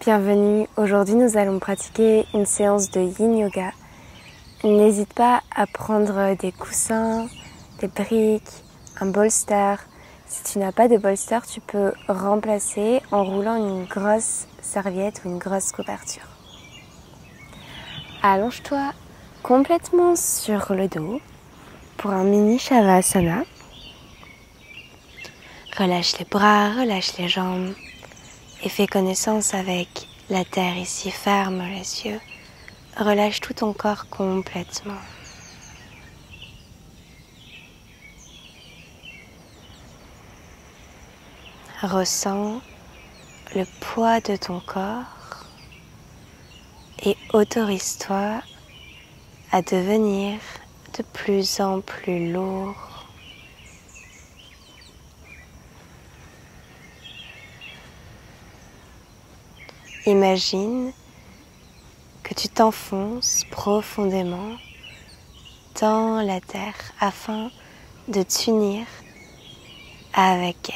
Bienvenue, aujourd'hui nous allons pratiquer une séance de Yin Yoga. N'hésite pas à prendre des coussins, des briques, un bolster. Si tu n'as pas de bolster, tu peux remplacer en roulant une grosse serviette ou une grosse couverture. Allonge-toi complètement sur le dos pour un mini Shavasana. Relâche les bras, relâche les jambes et fais connaissance avec la terre ici. Ferme les yeux. Relâche tout ton corps complètement. Ressens le poids de ton corps et autorise-toi à devenir de plus en plus lourd. Imagine que tu t'enfonces profondément dans la terre afin de t'unir avec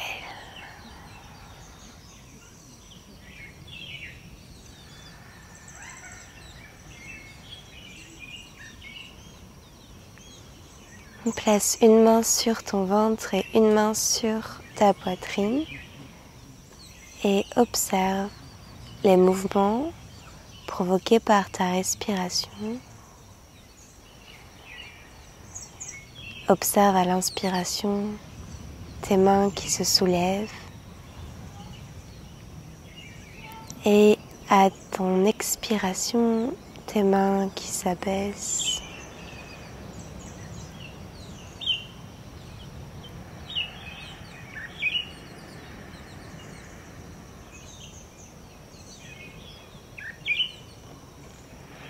elle. Place une main sur ton ventre et une main sur ta poitrine et observe les mouvements provoqués par ta respiration. Observe à l'inspiration tes mains qui se soulèvent et à ton expiration tes mains qui s'abaissent.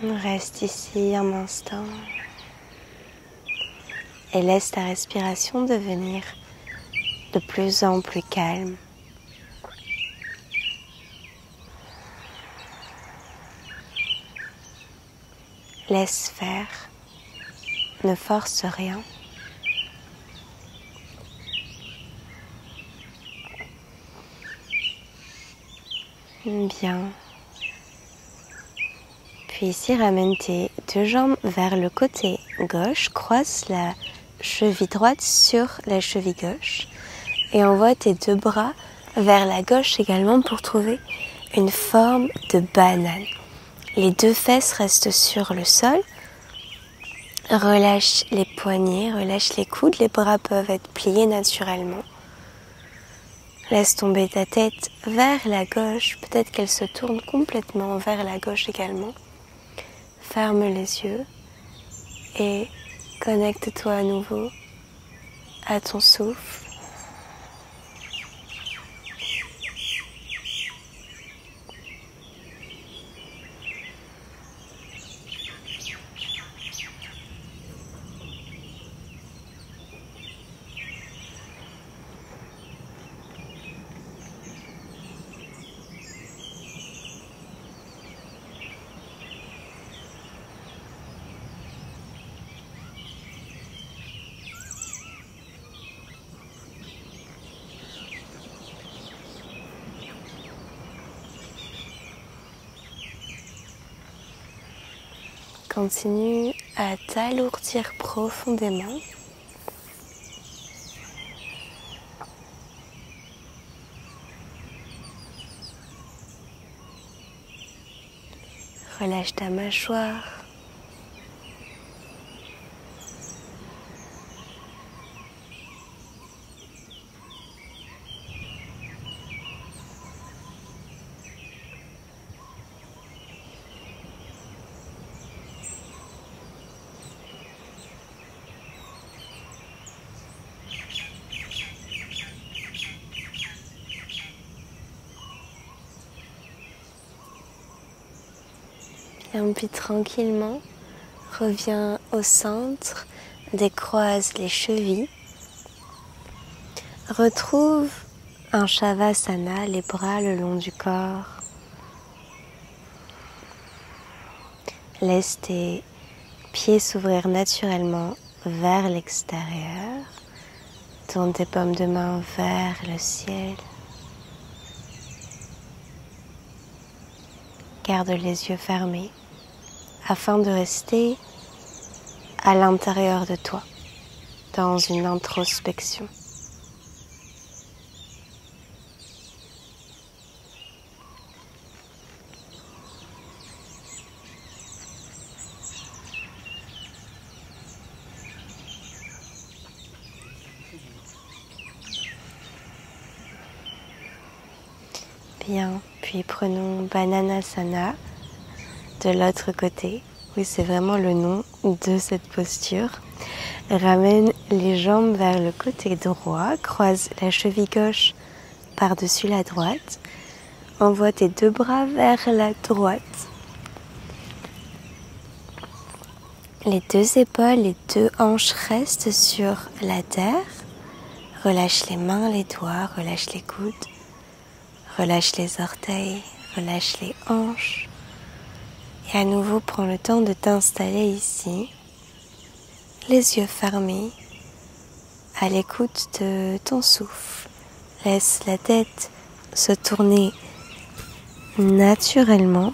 Reste ici un instant et laisse ta respiration devenir de plus en plus calme. Laisse faire, ne force rien. Bien. Puis ici, ramène tes deux jambes vers le côté gauche, croise la cheville droite sur la cheville gauche et envoie tes deux bras vers la gauche également pour trouver une forme de banane. Les deux fesses restent sur le sol. Relâche les poignets, relâche les coudes, les bras peuvent être pliés naturellement. Laisse tomber ta tête vers la gauche, peut-être qu'elle se tourne complètement vers la gauche également. Ferme les yeux et connecte-toi à nouveau à ton souffle. Continue à t'alourdir profondément. Relâche ta mâchoire. Et puis tranquillement, reviens au centre, décroise les chevilles. Retrouve un Shavasana, les bras le long du corps. Laisse tes pieds s'ouvrir naturellement vers l'extérieur. Tourne tes paumes de main vers le ciel. Garde les yeux fermés afin de rester à l'intérieur de toi, dans une introspection. Bien, puis prenons Bananasana de l'autre côté. Oui, c'est vraiment le nom de cette posture. Ramène les jambes vers le côté droit, croise la cheville gauche par-dessus la droite. Envoie tes deux bras vers la droite. Les deux épaules, les deux hanches restent sur la terre. Relâche les mains, les doigts, relâche les coudes. Relâche les orteils, relâche les hanches. Et à nouveau, prends le temps de t'installer ici, les yeux fermés, à l'écoute de ton souffle. Laisse la tête se tourner naturellement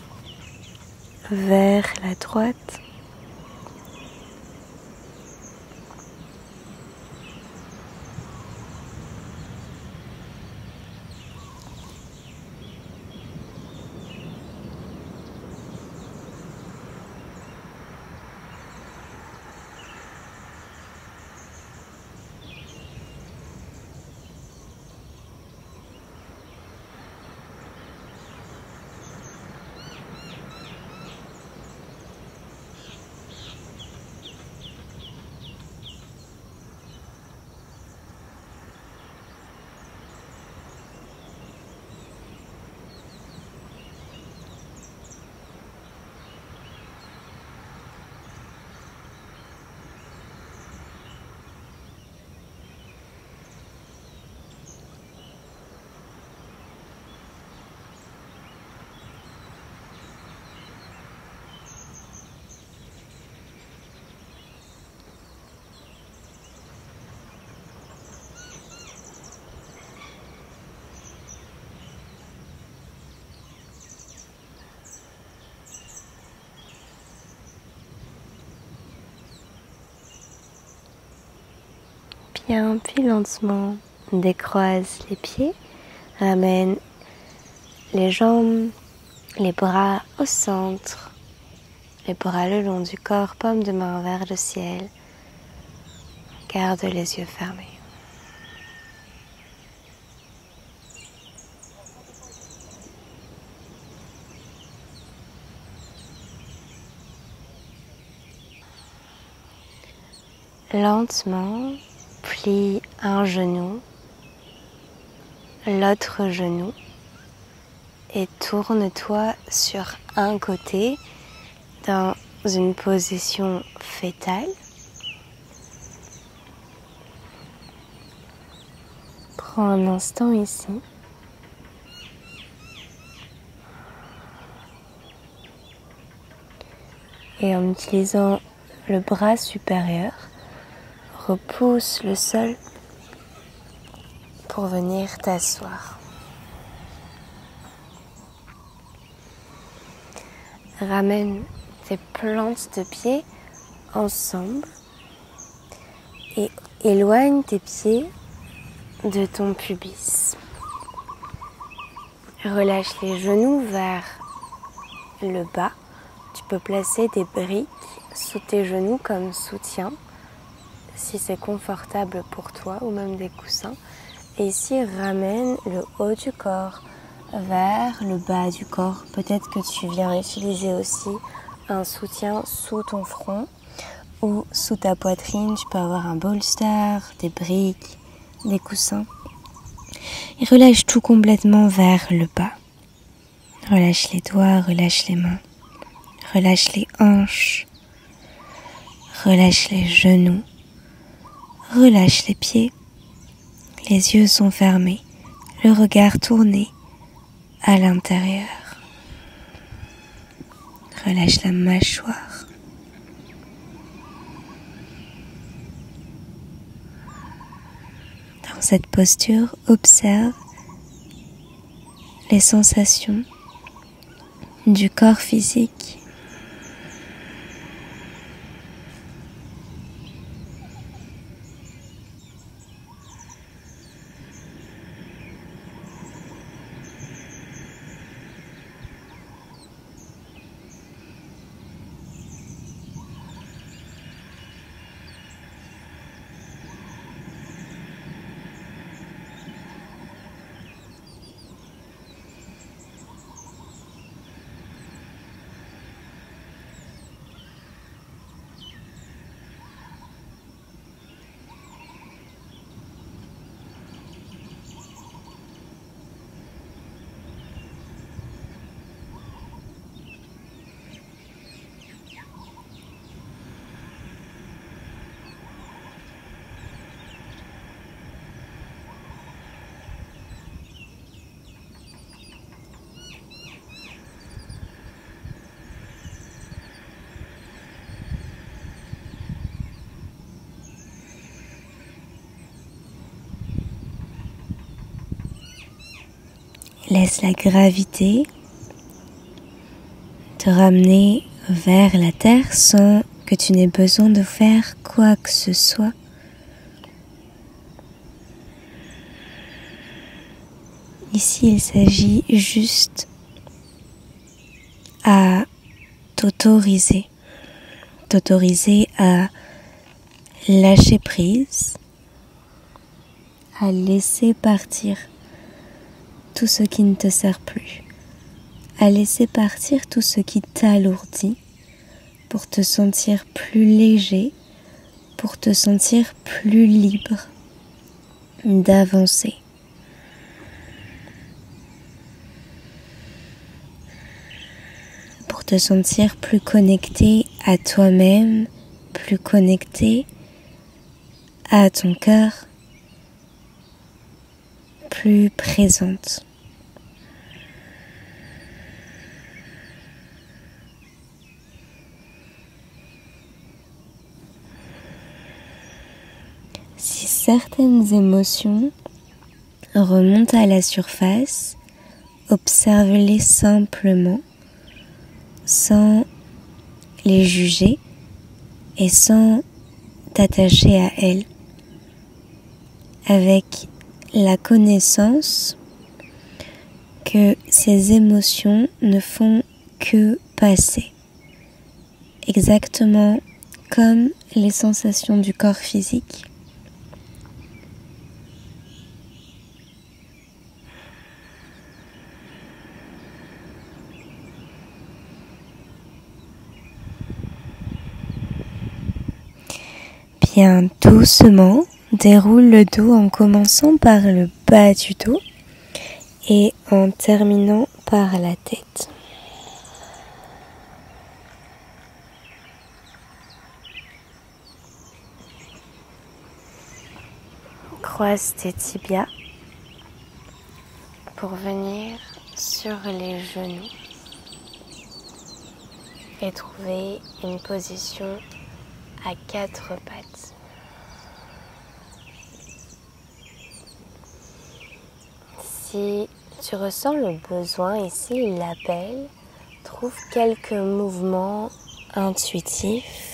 vers la droite. Bien, puis lentement, décroise les pieds, ramène les jambes, les bras au centre, les bras le long du corps, paume de main vers le ciel. Garde les yeux fermés. Lentement, plie un genou, l'autre genou et tourne-toi sur un côté dans une position fétale. Prends un instant ici. Et en utilisant le bras supérieur, repousse le sol pour venir t'asseoir. Ramène tes plantes de pied ensemble et éloigne tes pieds de ton pubis. Relâche les genoux vers le bas. Tu peux placer des briques sous tes genoux comme soutien si c'est confortable pour toi, ou même des coussins. Et ici, ramène le haut du corps vers le bas du corps. Peut-être que tu viens utiliser aussi un soutien sous ton front ou sous ta poitrine. Tu peux avoir un bolster, des briques, des coussins. Et relâche tout complètement vers le bas. Relâche les doigts, relâche les mains. Relâche les hanches. Relâche les genoux. Relâche les pieds. Les yeux sont fermés. Le regard tourné à l'intérieur. Relâche la mâchoire. Dans cette posture, observe les sensations du corps physique. Laisse la gravité te ramener vers la terre sans que tu n'aies besoin de faire quoi que ce soit. Ici, il s'agit juste à t'autoriser à lâcher prise, à laisser partir tout ce qui ne te sert plus, à laisser partir tout ce qui t'alourdit pour te sentir plus léger, pour te sentir plus libre d'avancer. Pour te sentir plus connecté à toi-même, plus connecté à ton cœur, plus présente. Si certaines émotions remontent à la surface, observe-les simplement, sans les juger et sans t'attacher à elles, avec la connaissance que ces émotions ne font que passer, exactement comme les sensations du corps physique. Bien doucement, déroule le dos en commençant par le bas du dos et en terminant par la tête. Croise tes tibias pour venir sur les genoux et trouver une position à 4 pattes. Si tu ressens le besoin ici, l'appel, trouve quelques mouvements intuitifs.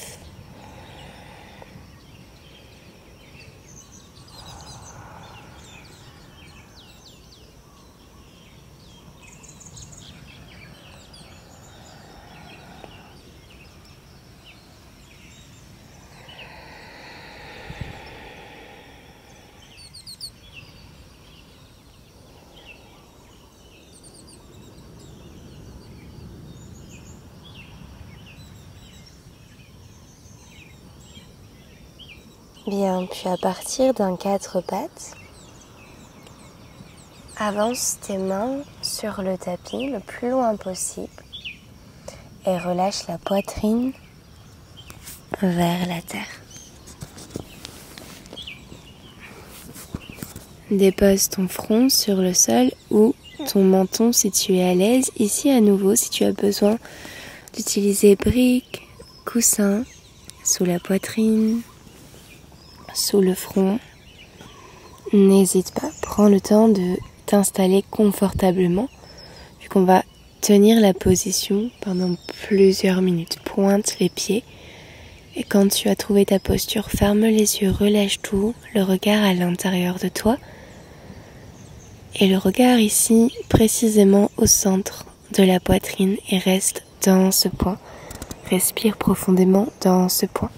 Bien, puis à partir d'un 4 pattes, avance tes mains sur le tapis le plus loin possible et relâche la poitrine vers la terre. Dépose ton front sur le sol ou ton menton si tu es à l'aise. Ici à nouveau, si tu as besoin d'utiliser briques, coussins, sous la poitrine, sous le front, n'hésite pas, prends le temps de t'installer confortablement, vu qu'on va tenir la position pendant plusieurs minutes. Pointe les pieds et quand tu as trouvé ta posture, ferme les yeux, relâche tout, le regard à l'intérieur de toi et le regard ici précisément au centre de la poitrine et reste dans ce point. Respire profondément dans ce point.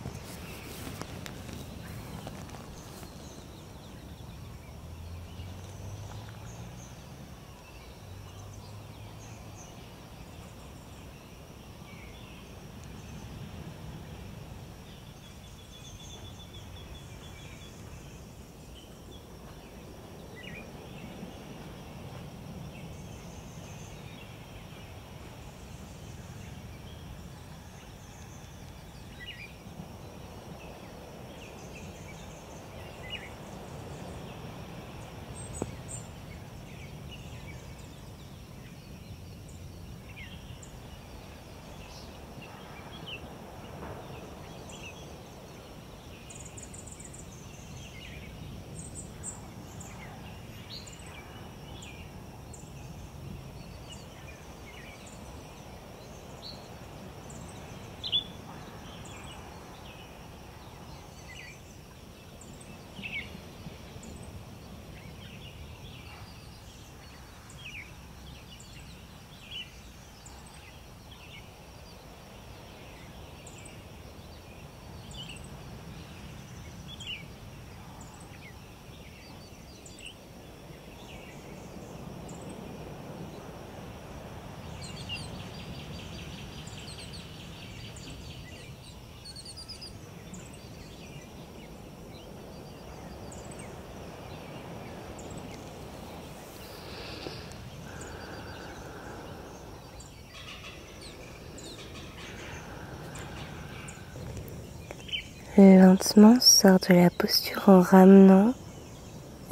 Lentement, sors de la posture en ramenant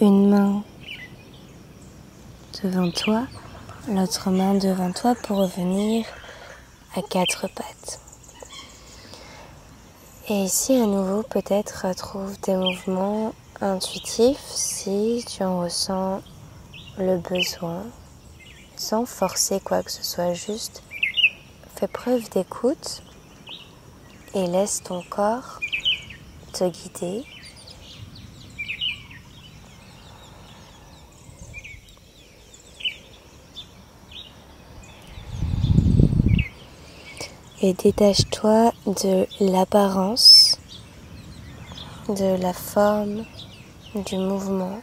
une main devant toi, l'autre main devant toi pour revenir à quatre pattes. Et ici, à nouveau, peut-être retrouve des mouvements intuitifs si tu en ressens le besoin, sans forcer quoi que ce soit, juste fais preuve d'écoute et laisse ton corps te guider. Et détache-toi de l'apparence, de la forme, du mouvement.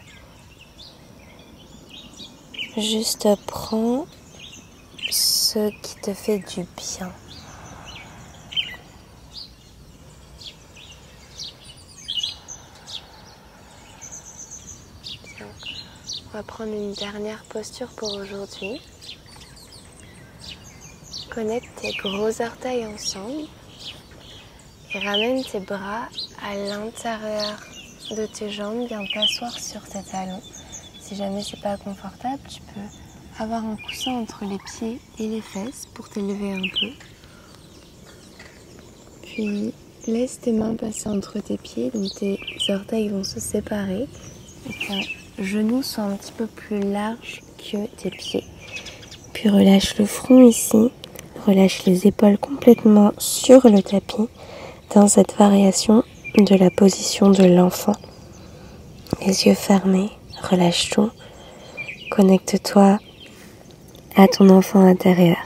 Juste prends ce qui te fait du bien. Bien. On va prendre une dernière posture pour aujourd'hui. Connecte tes gros orteils ensemble et ramène tes bras à l'intérieur de tes jambes. Viens t'asseoir sur tes talons. Si jamais c'est pas confortable, tu peux avoir un coussin entre les pieds et les fesses pour t'élever un peu. Puis laisse tes mains passer entre tes pieds, donc tes orteils vont se séparer et tes genoux sont un petit peu plus larges que tes pieds. Puis relâche le front ici. Relâche les épaules complètement sur le tapis dans cette variation de la position de l'enfant. Les yeux fermés, relâche tout. Connecte-toi à ton enfant intérieur.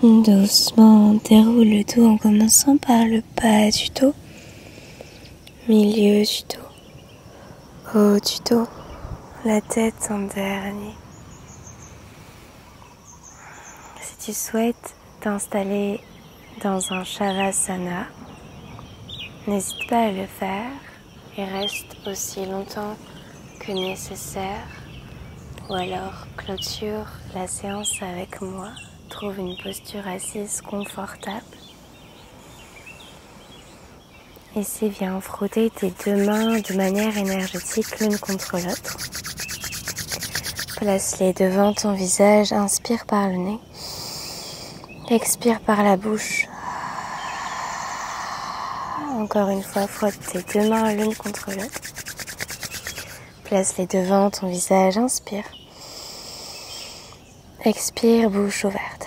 Doucement, déroule le dos en commençant par le bas du dos, milieu du dos, haut du dos, la tête en dernier. Si tu souhaites t'installer dans un Shavasana, n'hésite pas à le faire et reste aussi longtemps que nécessaire, ou alors clôture la séance avec moi. Trouve une posture assise confortable. Ici, viens frotter tes deux mains de manière énergétique l'une contre l'autre. Place-les devant ton visage, inspire par le nez, expire par la bouche. Encore une fois, frotte tes deux mains l'une contre l'autre. Place-les devant ton visage, inspire. Expire, bouche ouverte.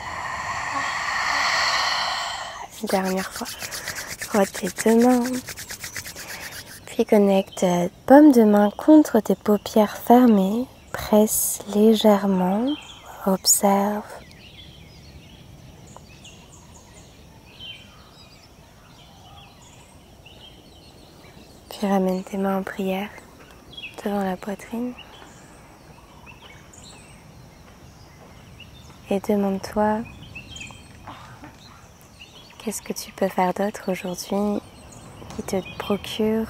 Dernière fois. Frotte tes deux mains. Puis connecte ta paume de main contre tes paupières fermées. Presse légèrement. Observe. Puis ramène tes mains en prière devant la poitrine. Et demande-toi, qu'est-ce que tu peux faire d'autre aujourd'hui qui te procure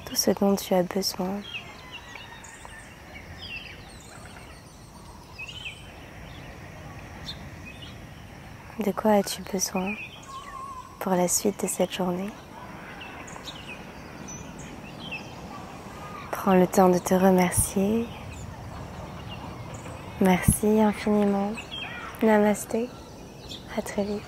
tout ce dont tu as besoin. De quoi as-tu besoin pour la suite de cette journée? Prends le temps de te remercier. Merci infiniment. Namasté. À très vite.